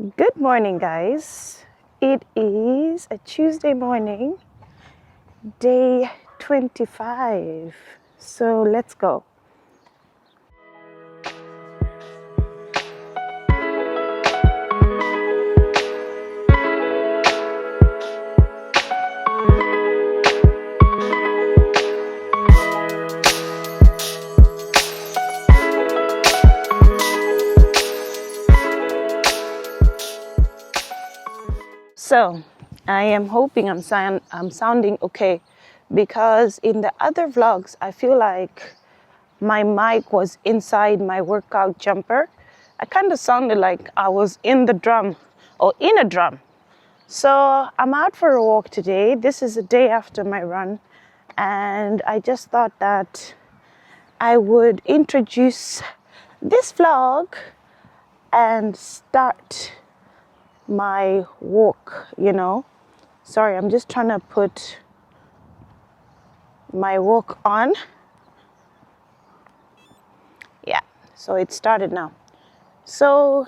Good morning, guys. It is a Tuesday morning, day 25. So let's go. So I am hoping I'm sounding okay, because in the other vlogs I feel like my mic was inside my workout jumper. I kind of sounded like I was in the drum or in a drum. So I'm out for a walk today. This is the day after my run, and I just thought that I would introduce this vlog and start my walk, Sorry, I'm just trying to put my walk on. Yeah, so it started now. So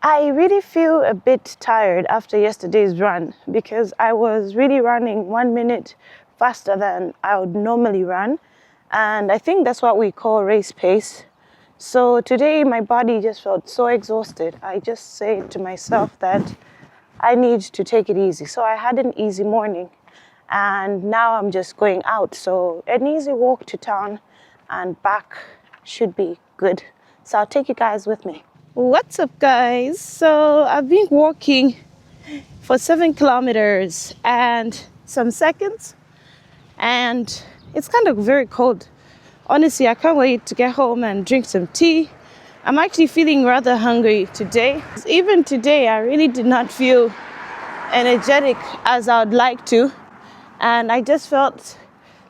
I really feel a bit tired after yesterday's run, because I was really running 1 minute faster than I would normally run. And I think that's what we call race pace. So today my body just felt so exhausted. I just said to myself that I need to take it easy. So I had an easy morning, and now I'm just going out. So an easy walk to town and back should be good. So I'll take you guys with me. What's up, guys? So I've been walking for 7 kilometers and some seconds, and it's kind of very cold. Honestly, I can't wait to get home and drink some tea. I'm actually feeling rather hungry today. Even today, I really did not feel energetic as I would like to. And I just felt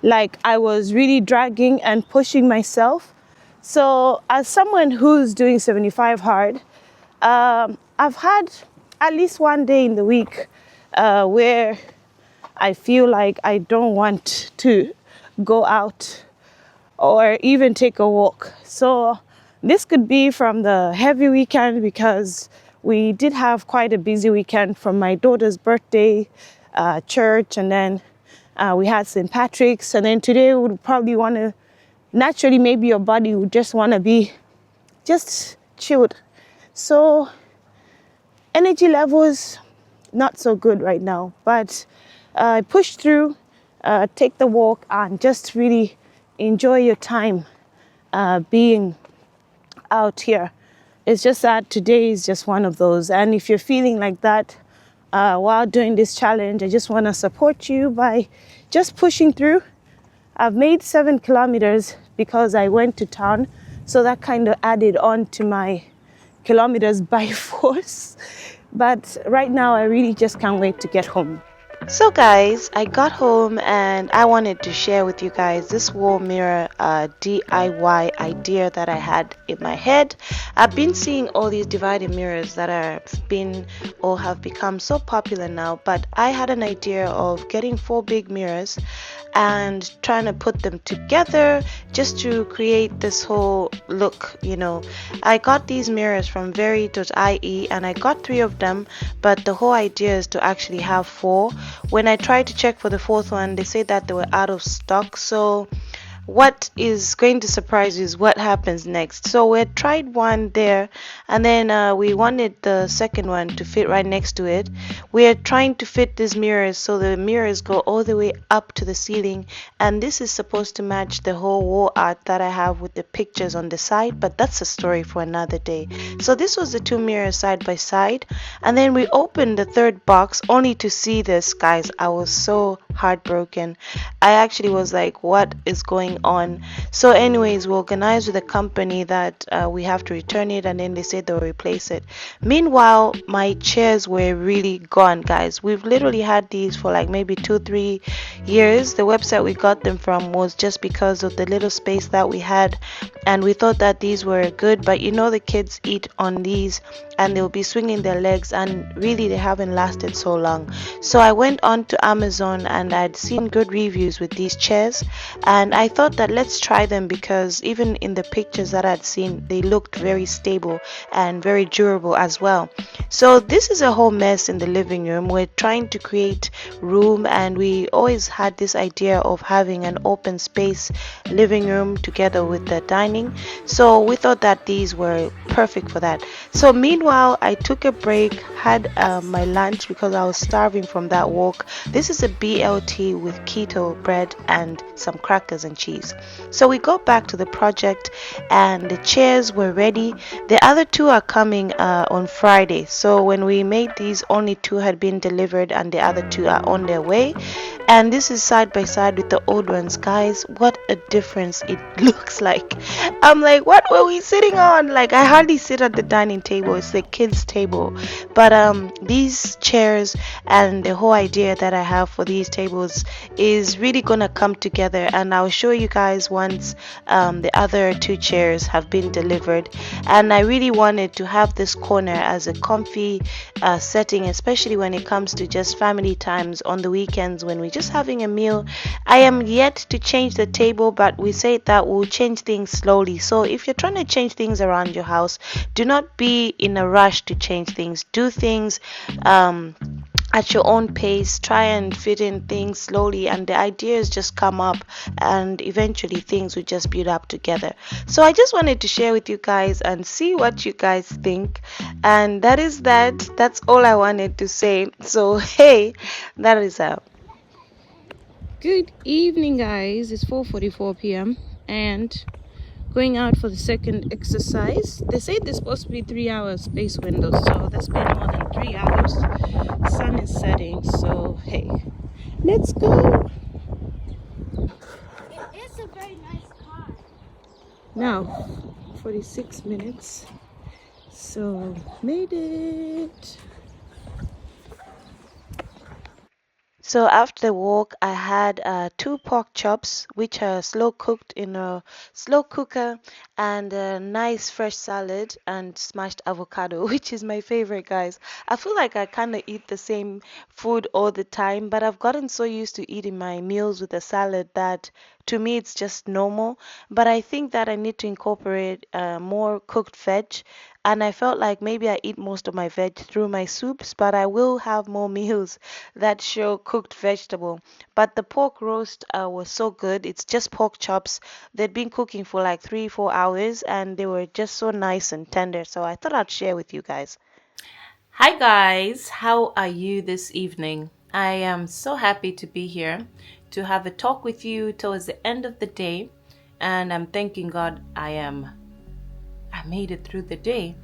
like I was really dragging and pushing myself. So as someone who's doing 75 hard, I've had at least one day in the week where I feel like I don't want to go out or even take a walk. So this could be from the heavy weekend, because we did have quite a busy weekend from my daughter's birthday, church, and then we had St. Patrick's. And then today we would probably want to, naturally maybe your body would just want to be just chilled. So energy levels, not so good right now. But I push through, take the walk, and just really enjoy your time being out here. It's just that today is just one of those. And if you're feeling like that while doing this challenge, I just want to support you by just pushing through. I've made 7 kilometers because I went to town, so that kind of added on to my kilometers by force. But right now I really just can't wait to get home. So guys, I got home and I wanted to share with you guys this wall mirror DIY idea that I had in my head. I've been seeing all these divided mirrors that have become so popular now, but I had an idea of getting 4 big mirrors and trying to put them together just to create this whole look. I got these mirrors from VERY.IE and I got 3 of them, but the whole idea is to actually have 4. When I tried to check for the 4th one, they said that they were out of stock. So what is going to surprise you is what happens next. So we had tried one there, and then we wanted the second one to fit right next to it. We are trying to fit these mirrors so the mirrors go all the way up to the ceiling, and this is supposed to match the whole wall art that I have with the pictures on the side, but that's a story for another day. So this was the 2 mirrors side by side, and then we opened the 3rd box only to see this. Guys, I was so heartbroken. I actually was like, what is going on? So anyways, we organized with a company that we have to return it, and then they said they'll replace it. Meanwhile, my chairs were really gone, guys. We've literally had these for like maybe 2-3 years. The website we got them from was just because of the little space that we had, and we thought that these were good, but the kids eat on these and they'll be swinging their legs, and really they haven't lasted so long. So I went on to Amazon and I'd seen good reviews with these chairs, and I thought thought that let's try them, because even in the pictures that I'd seen, they looked very stable and very durable as well. So this is a whole mess in the living room. We're trying to create room, and we always had this idea of having an open space living room together with the dining. So we thought that these were perfect for that. So meanwhile, I took a break, had my lunch because I was starving from that walk. This is a BLT with keto bread and some crackers and cheese. So we got back to the project, and the chairs were ready. The other two are coming on Friday. So when we made these, only two had been delivered and the other two are on their way. And this is side by side with the old ones. Guys, what a difference it looks like. I'm like, what were we sitting on? Like, I hardly sit at the dining table. It's the kids table. But these chairs and the whole idea that I have for these tables is really gonna come together, and I'll show you guys once the other two chairs have been delivered. And I really wanted to have this corner as a comfy setting, especially when it comes to just family times on the weekends when we're just having a meal. I am yet to change the table, but we say that we'll change things slowly. So if you're trying to change things around your house, do not be in a rush to change things. Do things at your own pace. Try and fit in things slowly, and the ideas just come up, and eventually things will just build up together. So I just wanted to share with you guys and see what you guys think, and that's all I wanted to say. So hey, that is out. Good evening, guys. It's 4:44 p.m. and going out for the second exercise. They say there's supposed to be 3 hours space window, so that's been more than 3 hours. Sun is setting, so hey, let's go. It is a very nice car. Now 46 minutes, so made it. So after the walk, I had 2 pork chops, which are slow cooked in a slow cooker, and a nice fresh salad and smashed avocado, which is my favorite, guys. I feel like I kind of eat the same food all the time, but I've gotten so used to eating my meals with a salad that to me it's just normal. But I think that I need to incorporate more cooked veg, and I felt like maybe I eat most of my veg through my soups, but I will have more meals that show cooked vegetable. But the pork roast was so good. It's just pork chops. They'd been cooking for like 3-4 hours, and they were just so nice and tender. So I thought I'd share with you guys. Hi guys, how are you this evening? I am so happy to be here to have a talk with you towards the end of the day, and I'm thanking God I made it through the day.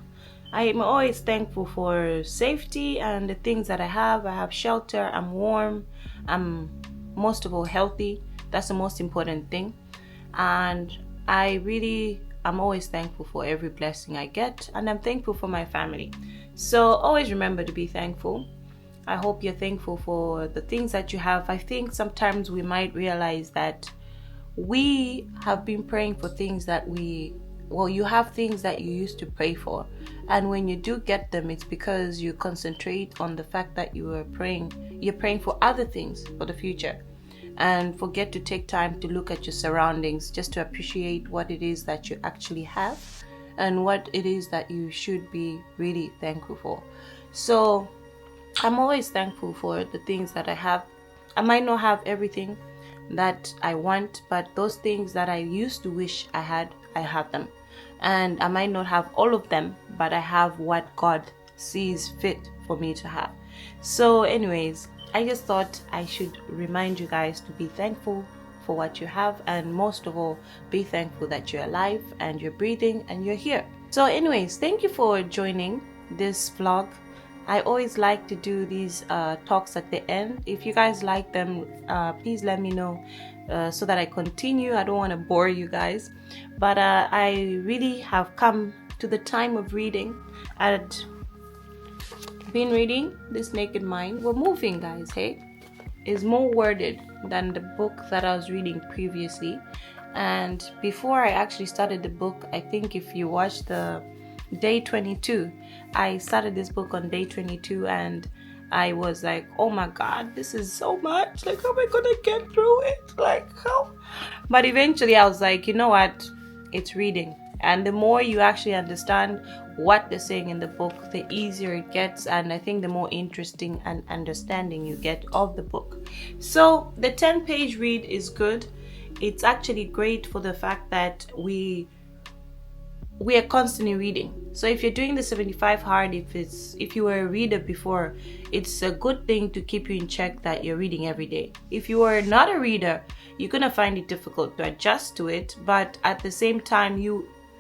I am always thankful for safety and the things that I have. I have shelter, I'm warm, I'm most of all healthy. That's the most important thing. And I'm always thankful for every blessing I get, and I'm thankful for my family. So always remember to be thankful. I hope you're thankful for the things that you have. I think sometimes we might realize that we have been praying for things that you have things that you used to pray for, and when you do get them, it's because you concentrate on the fact that you're praying for other things for the future, and forget to take time to look at your surroundings, just to appreciate what it is that you actually have and what it is that you should be really thankful for. So I'm always thankful for the things that I have. I might not have everything that I want, but those things that I used to wish I had, I have them. And I might not have all of them, but I have what God sees fit for me to have. So anyways, I just thought I should remind you guys to be thankful for what you have, and most of all, be thankful that you're alive and you're breathing and you're here. So anyways, thank you for joining this vlog. I always like to do these talks at the end. If you guys like them, please let me know so that I continue. I don't want to bore you guys, but I really have come to the time of reading. I'd been reading This Naked Mind. We're moving, guys. Hey, is more worded than the book that I was reading previously. And before I actually started the book, I think if you watch the day 22, I started this book on day 22, and I was like, oh my God, this is so much. Like, how am I gonna get through it? Like, how? But eventually I was like, you know what? It's reading. And the more you actually understand what they're saying in the book, the easier it gets. And I think the more interesting and understanding you get of the book. So the 10-page read is good. It's actually great for the fact that we are constantly reading. So if you're doing the 75 hard, if you were a reader before, it's a good thing to keep you in check that you're reading every day. If you are not a reader, you're gonna find it difficult to adjust to it, but at the same time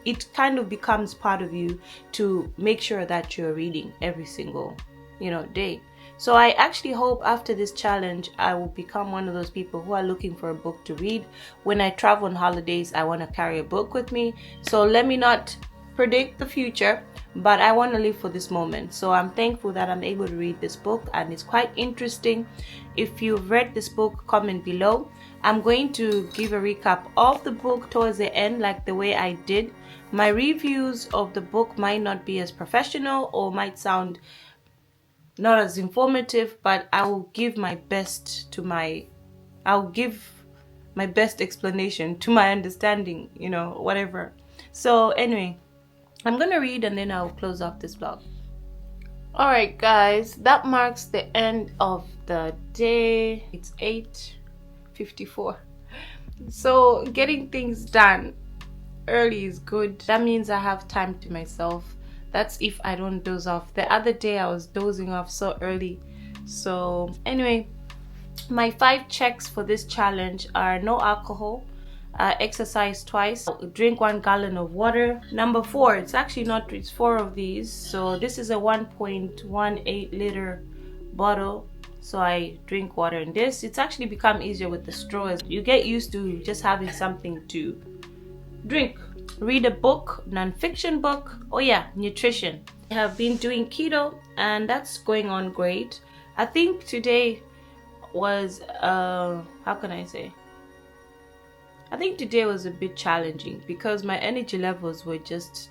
it kind of becomes part of you to make sure that you're reading every single day. So I actually hope after this challenge I will become one of those people who are looking for a book to read. When I travel on holidays, I want to carry a book with me. So let me not predict the future, but I want to live for this moment. So I'm thankful that I'm able to read this book, and it's quite interesting. If you've read this book, comment below. I'm going to give a recap of the book towards the end, like the way I did. My reviews of the book might not be as professional or might sound not as informative, but I'll give my best explanation to my understanding, whatever. So anyway, I'm gonna read and then I'll close off this vlog. Alright guys, that marks the end of the day. It's 8:54. So getting things done early is good. That means I have time to myself. That's if I don't doze off. The other day I was dozing off so early. So anyway, my 5 checks for this challenge are no alcohol, exercise twice, drink 1 gallon of water. Number 4, it's 4 of these. So this is a 1.18 liter bottle. So I drink water in this. It's actually become easier with the straws. You get used to just having something to drink. Read a book, non-fiction book. Oh yeah, nutrition. I have been doing keto and that's going on great. I think today was I think today was a bit challenging because my energy levels were just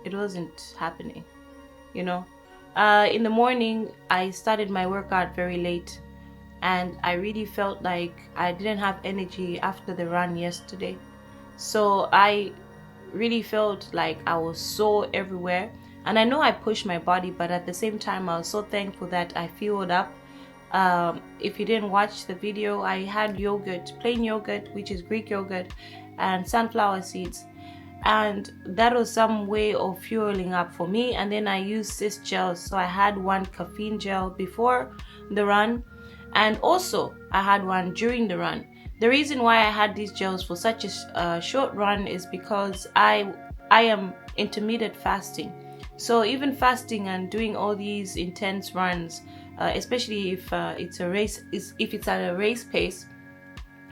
it wasn't happening, in the morning I started my workout very late and I really felt like I didn't have energy after the run yesterday. So I really felt like I was sore everywhere, and I know I pushed my body, but at the same time I was so thankful that I fueled up. If you didn't watch the video, I had yogurt, plain yogurt, which is Greek yogurt, and sunflower seeds, and that was some way of fueling up for me. And then I used cis gels, so I had 1 caffeine gel before the run, and also I had 1 during the run. The reason why I had these gels for such a short run is because I am intermittent fasting. So even fasting and doing all these intense runs, especially if it's at a race pace,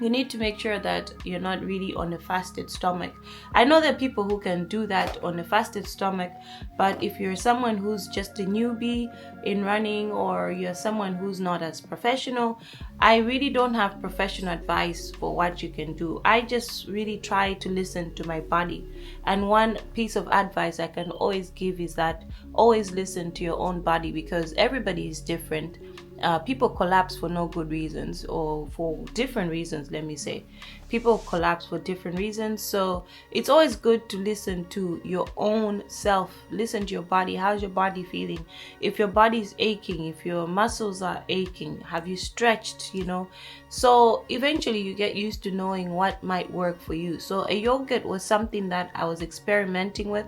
you need to make sure that you're not really on a fasted stomach. I know there are people who can do that on a fasted stomach, but if you're someone who's just a newbie in running, or you're someone who's not as professional, I really don't have professional advice for what you can do. I just really try to listen to my body. And one piece of advice I can always give is that always listen to your own body, because everybody is different. People collapse for no good reasons, or for different reasons, let me say. People collapse for different reasons. So it's always good to listen to your own self. Listen to your body. How's your body feeling? If your body is aching, if your muscles are aching, have you stretched, So eventually you get used to knowing what might work for you. So a yogurt was something that I was experimenting with.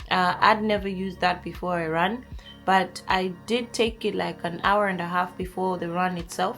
I'd never used that before a run, but I did take it like an hour and a half before the run itself.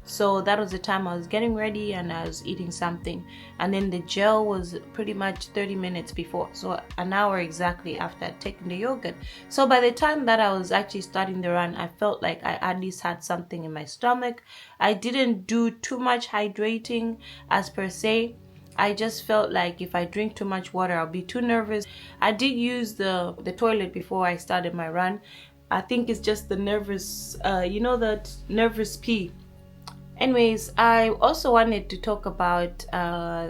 So that was the time I was getting ready and I was eating something, and then the gel was pretty much 30 minutes before, so an hour exactly after I'd taken the yogurt. So by the time that I was actually starting the run, I felt like I at least had something in my stomach. I didn't do too much hydrating as per se. I just felt like if I drink too much water, I'll be too nervous. I did use the toilet before I started my run. I think it's just the nervous, that nervous pee. Anyways, I also wanted to talk about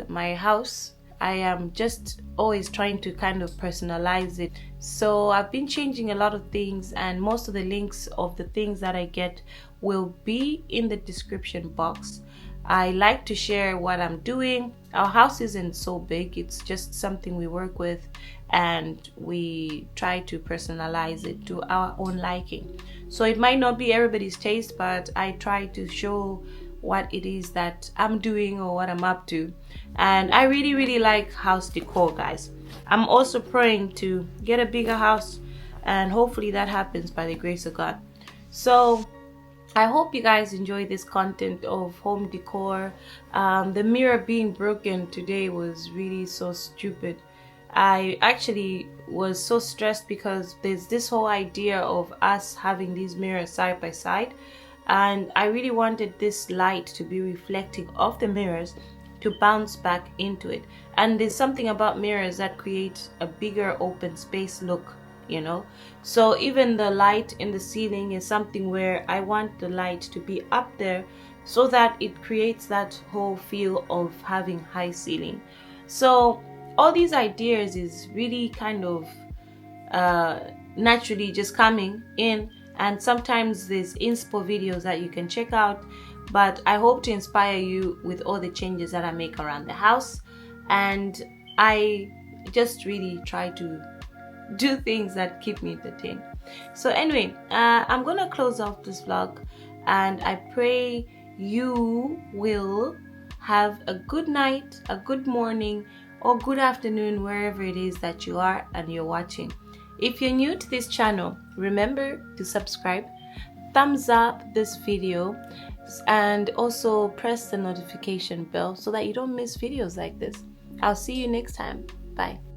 my house. I am just always trying to kind of personalize it. So I've been changing a lot of things, and most of the links of the things that I get will be in the description box. I like to share what I'm doing. Our house isn't so big, it's just something we work with, and we try to personalize it to our own liking. So it might not be everybody's taste, but I try to show what it is that I'm doing or what I'm up to. And I really like house decor, guys. I'm also praying to get a bigger house, and hopefully that happens by the grace of God. So I hope you guys enjoy this content of home decor. The mirror being broken today was really so stupid. I actually was so stressed because there's this whole idea of us having these mirrors side by side, and I really wanted this light to be reflecting off the mirrors to bounce back into it. And there's something about mirrors that create a bigger open space look, you know. So even the light in the ceiling is something where I want the light to be up there so that it creates that whole feel of having high ceiling. So all these ideas is really kind of naturally just coming in, and sometimes there's inspo videos that you can check out, but I hope to inspire you with all the changes that I make around the house. And I just really try to do things that keep me entertained. So anyway, I'm gonna close off this vlog, and I pray you will have a good night, a good morning, or good afternoon, wherever it is that you are and you're watching. If you're new to this channel, remember to subscribe, thumbs up this video, and also press the notification bell so that you don't miss videos like this. I'll see you next time. Bye.